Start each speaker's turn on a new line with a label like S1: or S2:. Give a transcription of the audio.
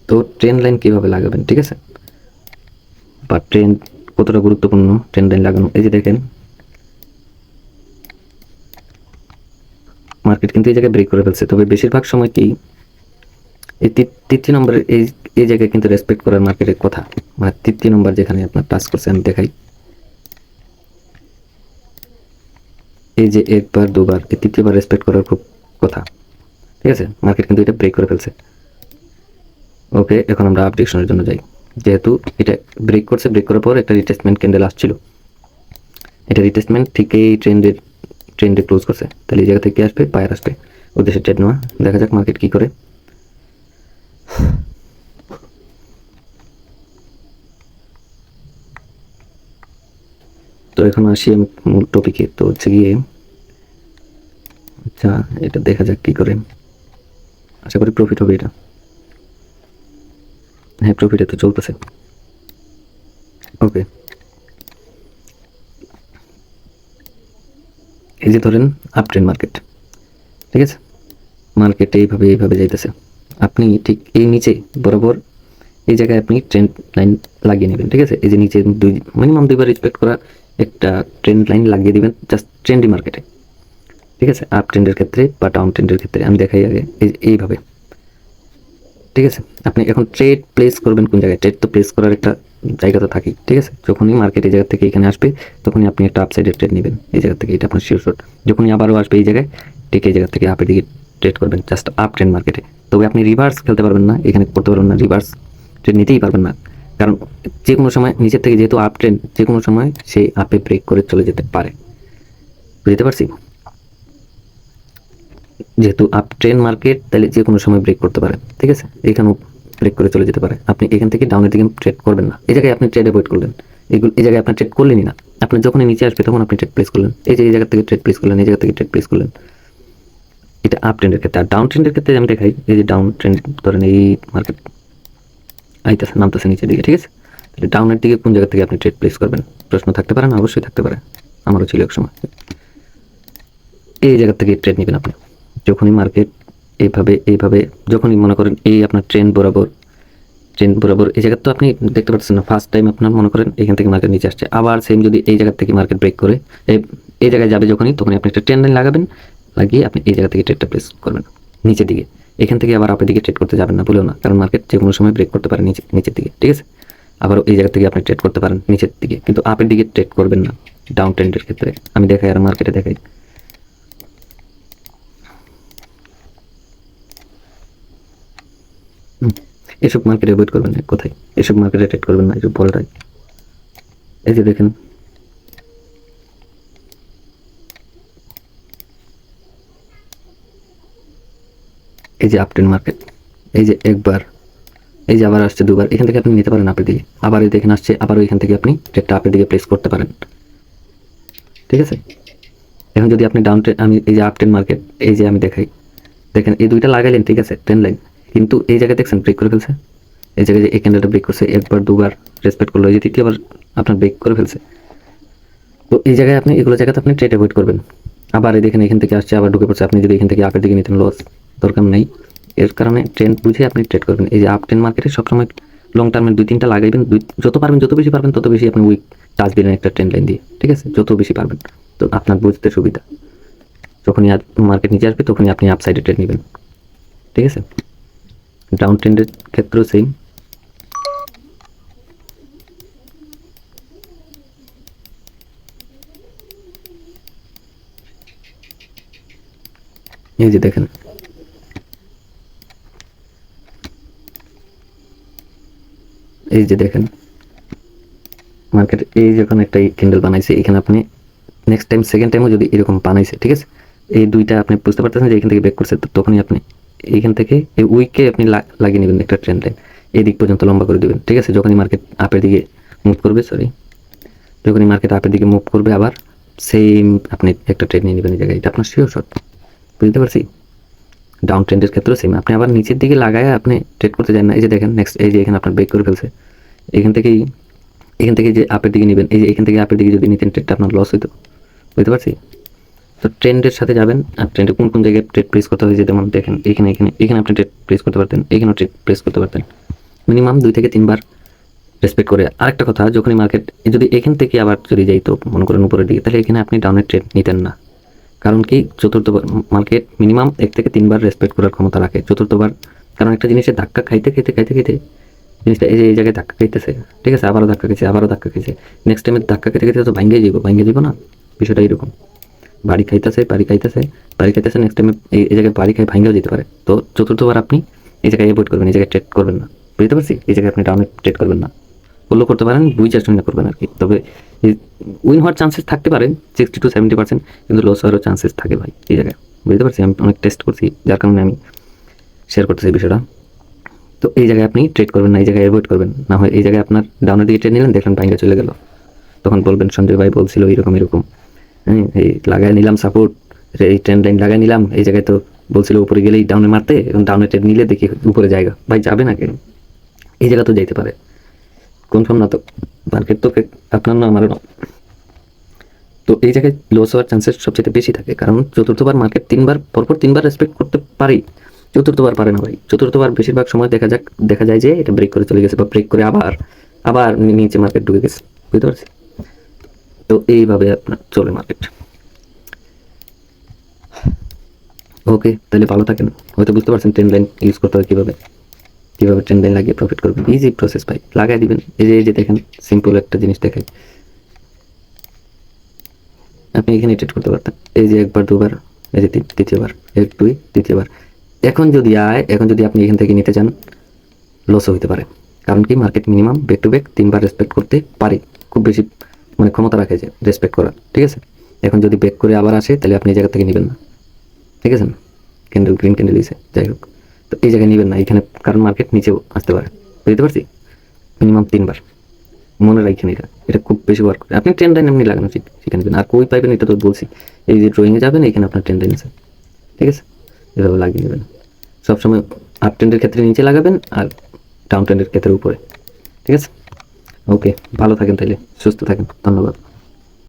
S1: তো trend line কীভাবে লাগাবেন, ঠিক আছে, বা ট্রেন্ড কতটা গুরুত্বপূর্ণ ট্রেন্ড লাইন লাগানো। এই যে দেখেন মার্কেট কিন্তু এই জায়গায় ব্রেক করে ফেলছে, তবে বেশিরভাগ সময় কি এই তৃতীয় নম্বরের এই জায়গায় কিন্তু রেসপেক্ট করার মার্কেটের কথা, মানে তৃতীয় নম্বর যেখানে আপনার টাচ করছে, আমি দেখাই, এই যে একবার দুবার, এই তৃতীয়বার রেসপেক্ট করার খুব কথা, ঠিক আছে। মার্কেট কিন্তু এটা ব্রেক করে ফেলছে। ওকে, এখন আমরা আপ ডিরেকশনের জন্য যাই। যেহেতু এটা ব্রেক করছে, ব্রেক করার পর একটা রিটেস্টমেন্ট ক্যান্ডেল আসছিল, এটা রিটেস্টমেন্ট ঠিক এই ট্রেন্ডে ক্লোজ করছে, তাহলে এই জায়গা থেকে আসবে, বায়ার আসবে, উদ্দেশ্যে ট্রেড নেওয়া। দেখা যাক মার্কেট কি করে। তো এখন আসি আমি মূল টপিকে। তো হচ্ছে গিয়ে আচ্ছা, এটা দেখা যাক কি করে। আশা করি প্রফিট হবে এটা। হ্যাঁ, প্রফিটে তো চলতেছে। ওকে, এই যে ধরেন আপ ট্রেন্ড মার্কেট, ঠিক আছে, মার্কেট এইভাবে যাইতেছে, আপনি ঠিক এই নিচে বরাবর এই জায়গায় আপনি ট্রেন্ড লাইন লাগিয়ে নেবেন, ঠিক আছে। এই যে নিচে মিনিমাম দুইবার রেসপেক্ট করা একটা ট্রেন্ড লাইন লাগিয়ে দিবেন জাস্ট ট্রেন্ডি মার্কেটে, ঠিক আছে। আপ ট্রেন্ডের ক্ষেত্রে বা ডাউন ট্রেন্ডের ক্ষেত্রে আমি দেখাই আগে এইভাবে, ঠিক আছে। আপনি এখন ট্রেড প্লেস করবেন কোন জায়গায়, ট্রেড তো প্লেস করার একটা জায়গা তো থাকেই, ঠিক আছে। যখনই মার্কেট এই জায়গা থেকে এখানে আসবে তখনই আপনি একটা আপসাইডের ট্রেড নেবেন এই জায়গা থেকে, এটা আপনার শিওর শট। যখনই আবারও আসবে এই জায়গায়, ঠিক এই জায়গা থেকে আপের দিকে ট্রেড করবেন জাস্ট আপ ট্রেন্ড মার্কেটে। তবে আপনি রিভার্স খেলতে পারবেন না, এখানে করতে পারবেন না, রিভার্স ট্রেড নিতেই পারবেন না, কারণ যে কোনো সময় নিচের থেকে যেহেতু আপ ট্রেন্ড, যে কোনো সময় সেই আপে ব্রেক করে চলে যেতে পারে, বুঝতে পারছি। যেহেতু আপ ট্রেন্ড মার্কেট, তাহলে যে কোনো সময় ব্রেক করতে পারে, ঠিক আছে। এখানেও ব্রেক করে চলে যেতে পারে। আপনি এখান থেকে ডাউনের দিকে ট্রেড করবেন না, এই জায়গায় আপনি ট্রেড অ্যাভয়েড করলেন, এই জায়গায় আপনার ট্রেড করলেনই না। আপনি যখনই নিচে আসবে তখন আপনি ট্রেড প্লেস করলেন, এই যে এই জায়গা থেকে ট্রেড প্লেস করলেন, এই জায়গা থেকে ট্রেড প্লেস করলেন, এটা আপ ট্রেন্ডের ক্ষেত্রে। আর ডাউন ট্রেন্ডের ক্ষেত্রে আমি দেখাই, এই যে ডাউন ট্রেন্ড ধরেন এই মার্কেট আইতেছে, নামতেছে নিচের দিকে, ঠিক আছে। তাহলে ডাউনের দিকে কোন জায়গা থেকে আপনি ট্রেড প্লেস করবেন প্রশ্ন থাকতে পারে না? অবশ্যই থাকতে পারে, আমারও ছিল এক সময়। এই জায়গা থেকে ট্রেড নেবেন আপনি যখনই মার্কেট এইভাবে যখনই মনে করেন এই আপনার ট্রেন্ড বরাবর এই জায়গা তো আপনি দেখতে পাচ্ছেন না, ফার্স্ট টাইম আপনার মনে করেন এখান থেকে মার্কেট নিচে আসছে, আবার সেম যদি এই জায়গা থেকে মার্কেট ব্রেক করে এই জায়গায় যাবে যখনই, তখনই আপনি একটা ট্রেন্ড লাইন লাগাবেন, লাগিয়ে আপনি এই জায়গা থেকে ট্রেডটা প্লেস করবেন নিচের দিকে। এখান থেকে আবার আপের দিকে ট্রেড করতে যাবেন না, বলেও না, কারণ মার্কেট যে কোনো সময় ব্রেক করতে পারে নিচের দিকে, ঠিক আছে। আবার এই জায়গা থেকে আপনি ট্রেড করতে পারেন নিচের দিকে, কিন্তু আপের দিকে ট্রেড করবেন না ডাউন ট্রেন্ডের ক্ষেত্রে। আমি দেখাই আর মার্কেটে দেখাই। এসব মার্কেটে অ্যাভয়েড করবেন না, কোথায় এসব মার্কেটে ট্রেড করবেন না, এসব বলটাই। এই যে দেখেন এই যে আপট্রেন্ড মার্কেট, এই যে একবার, এই যে আবার আসছে দুবার, এখান থেকে আপনি নিতে পারেন আপের দিকে, আবার এই দেখেন আসছে, আবারও এখান থেকে আপনি ট্রেডটা আপের দিকে প্লেস করতে পারেন, ঠিক আছে। এখন যদি আপনি ডাউন ট্রেন্ড, আমি এই যে আপট্রেন্ড মার্কেট, এই যে আমি দেখাই, দেখেন এই দুইটা লাগাইলেন, ঠিক আছে, ট্রেন্ড লাইন, কিন্তু এই জায়গায় দেখছেন ব্রেক করে ফেলছে, এই জায়গায় যে এই ক্যান্ডেলটা ব্রেক করছে, একবার দুবার রেসপেক্ট করলো, এই যে তৃতীয়বার আপনার ব্রেক করে ফেলছে। তো এই জায়গায় আপনি এগুলো জায়গাতে আপনি ট্রেড অ্যাভয়েড করবেন। আবার এই দেখেন এখান থেকে আসছে, আবার ঢুকে পড়ছে, আপনি যদি এখান থেকে আপের দিকে নিতেন, লস, দরকার নেই। এর কারণে ট্রেন্ড বুঝে আপনি ট্রেড করবেন। এই যে আপ ট্রেন্ড মার্কেটে সবসময় লং টার্মের 2-3টা লাগাইবেন, যত পারবেন, যত বেশি পারবেন তত বেশি আপনি উইক টাচ দিলেন একটা ট্রেন্ড লাইন দিয়ে, ঠিক আছে, যত বেশি পারবেন, তো আপনার বুঝতে সুবিধা। যখনই মার্কেট নিচে আসবে তখনই আপনি আপ সাইডে ট্রেড নেবেন, ঠিক আছে। ডাউন ট্রেন্ডের ক্ষেত্রেও সেম। এই যে দেখেন এই যে দেখেন মার্কেট এই যখন একটা ক্যান্ডেল বানাইছে, এখানে আপনি নেক্সট টাইম সেকেন্ড টাইমও যদি এরকম বানাইছে, ঠিক আছে, এই দুইটা আপনি বুঝতে পারতেছেন যে এখান থেকে ব্রেক করছে, তখনই আপনি এইখান থেকে এই উইকে আপনি লাগিয়ে নেবেন একটা ট্রেন্ড লাইন, এই দিক পর্যন্ত লম্বা করে দেবেন, ঠিক আছে। যখনই মার্কেট আপের দিকে মুভ করবে, যখনই মার্কেট আপের দিকে মুভ করবে, আবার সেম আপনি একটা ট্রেড নিয়ে নেবেন এই জায়গায়, এটা আপনার শিওর শট, বুঝতে পারছি। ডাউন ট্রেন্ডের ক্ষেত্রেও সেম, আপনি আবার নিচের দিকে লাগায় আপনি ট্রেড করতে যান না। এই যে দেখেন নেক্সট, এই যে এখানে আপনার ব্রেক করে ফেলছে, এখান থেকে যে আপের দিকে নেবেন, এই যে এখান থেকে আপের দিকে যদি নিতেন ট্রেডটা আপনার লস হইতো, বুঝতে পারছি। তো ট্রেন্ডের সাথে যাবেন, আর ট্রেন্ডে কোন কোন জায়গায় ট্রেড প্লেস করতে হয় যেমন দেখেন এখানে এখানে এখানে আপনি ট্রেড প্লেস করতে পারতেন, এখানেও ট্রেড প্লেস করতে পারতেন মিনিমাম 2 থেকে 3 বার রেসপেক্ট করে। আরেকটা কথা, যখনই মার্কেট যদি এখান থেকে আবার যদি যাইতো মনে করেন উপরের দিকে, তাহলে এখানে আপনি ডাউনের ট্রেড নিতেন না। কারণ কি, চতুর্থবার মার্কেট মিনিমাম 1 থেকে 3 বার রেসপেক্ট করার ক্ষমতা রাখে। চতুর্থবার, কারণ একটা জিনিসের ধাক্কা খাইতে খাইতে খাইতে খাইতে জিনিসটা এই যে এই জায়গায় ধাক্কা খাইতেছে, ঠিক আছে, আবারও ধাক্কা খেয়েছে, আবারও ধাক্কা খেয়েছে, নেক্সট টাইমে ধাক্কা খেতে খেতে তো ভাঙ্গে যাব না, বিষয়টা এরকম। বাড়ি খাইতেছে নেক্সট টাইমে এই জায়গায় বাড়ি খাই ভাঙ্গেও যেতে পারে। তো চতুর্থবার আপনি এই জায়গায় অ্যাভয়েড করবেন, এই জায়গায় ট্রেড করবেন না, বুঝতে পারছি? এই জায়গায় আপনি ডাউনে ট্রেড করবেন না, করলেও করতে পারেন, বুঝে চেষ্টা করবেন আর কি। তবে উইন হওয়ার চান্সেস থাকতে পারে 60 to 70%, কিন্তু লস হওয়ারও চান্সেস থাকে ভাই এই জায়গায়, বুঝতে পারছি? আমি অনেক টেস্ট করছি, যার কারণে আমি শেয়ার করতেছি এই বিষয়টা। তো এই জায়গায় আপনি ট্রেড করবেন না, এই জায়গায় অ্যাভয়েড করবেন না। হয় এই জায়গায় আপনার ডাউনের দিকে ট্রেড নিলেন, দেখলেন ভাঙ্গা চলে গেল, তখন বলবেন সঞ্জয় ভাই বলছিল এরকম এরকম, হ্যাঁ এই লাগাই নিলাম সাপোর্ট, এই ট্রেন্ড লাইন লাগাই নিলাম, এই জায়গায় তো বলছিল উপরে গেলেই ডাউনে মারতে, এবং ডাউনে ট্রেড নিলে দেখি উপরে জায়গা, ভাই যাবে না কেন? এই জায়গা তো যাইতে পারে, কনফার্ম না তো, মার্কেট তো আপনার না আমারও না। তো এই জায়গায় লস হওয়ার চান্সেস সবচেয়ে বেশি থাকে, কারণ চতুর্থবার মার্কেট পরপর তিনবার রেসপেক্ট করতে পারি, চতুর্থবার পারে না ভাই। চতুর্থবার বেশিরভাগ সময় দেখা যায় যে এটা ব্রেক করে চলে গেছে, বা ব্রেক করে আবার নিচে মার্কেট ঢুকে গেছে, বুঝতে পারছি? তো এইভাবে আপনার চলে মার্কেট। ওকে, তাহলে ভালো থাকেন। হয়তো বুঝতে পারছেন ট্রেন্ড লাইন ইউজ করতে হয় কীভাবে ট্রেন্ড লাইন লাগিয়ে প্রফিট করবেন। ইজি প্রসেস ভাই, লাগাই দিবেন। এই যে দেখেন, সিম্পল একটা জিনিস দেখাই, আপনি এখানে ট্রেড করতে পারতেন, এই যে একবার দুবার, এই যে তৃতীয়বার, 1 2 তৃতীয়বার। এখন যদি আপনি এখান থেকে নিতে চান, লসও হতে পারে, কারণ কি market minimum back to back 3 bar respect করতে পারে, খুব বেশি মানে ক্ষমতা রাখে যে রেসপেক্ট করার, ঠিক আছে? এখন যদি ব্যাক করে আবার আসে, তাহলে আপনি এই জায়গা থেকে নেবেন না, ঠিক আছে? গ্রিন ক্যান্ডেল দিয়েছে, যাই হোক, তো এই জায়গায় নেবেন না এখানে, কারণ মার্কেট নিচেও আসতে পারে, বুঝতে পারছি? মিনিমাম 3 বার মনে রাখেন, এটা খুব বেশি ওয়ার্ক করে। আপনি ট্রেন্ড লাইন এমনি লাগানো শিখে নেবেন, আর কই পাইবেন এটা তো বলছি, এই যে ড্রয়িংয়ে যাবেন, এখানে আপনার ট্রেন্ড লাইন আছে, ঠিক আছে? এভাবে লাগিয়ে নেবেন সবসময়, আপ ট্রেন্ডের ক্ষেত্রে নিচে লাগাবেন, আর ডাউন ট্রেন্ডের ক্ষেত্রে উপরে, ঠিক আছে? ওকে, ভালো থাকেন, তাইলে সুস্থ থাকেন, ধন্যবাদ।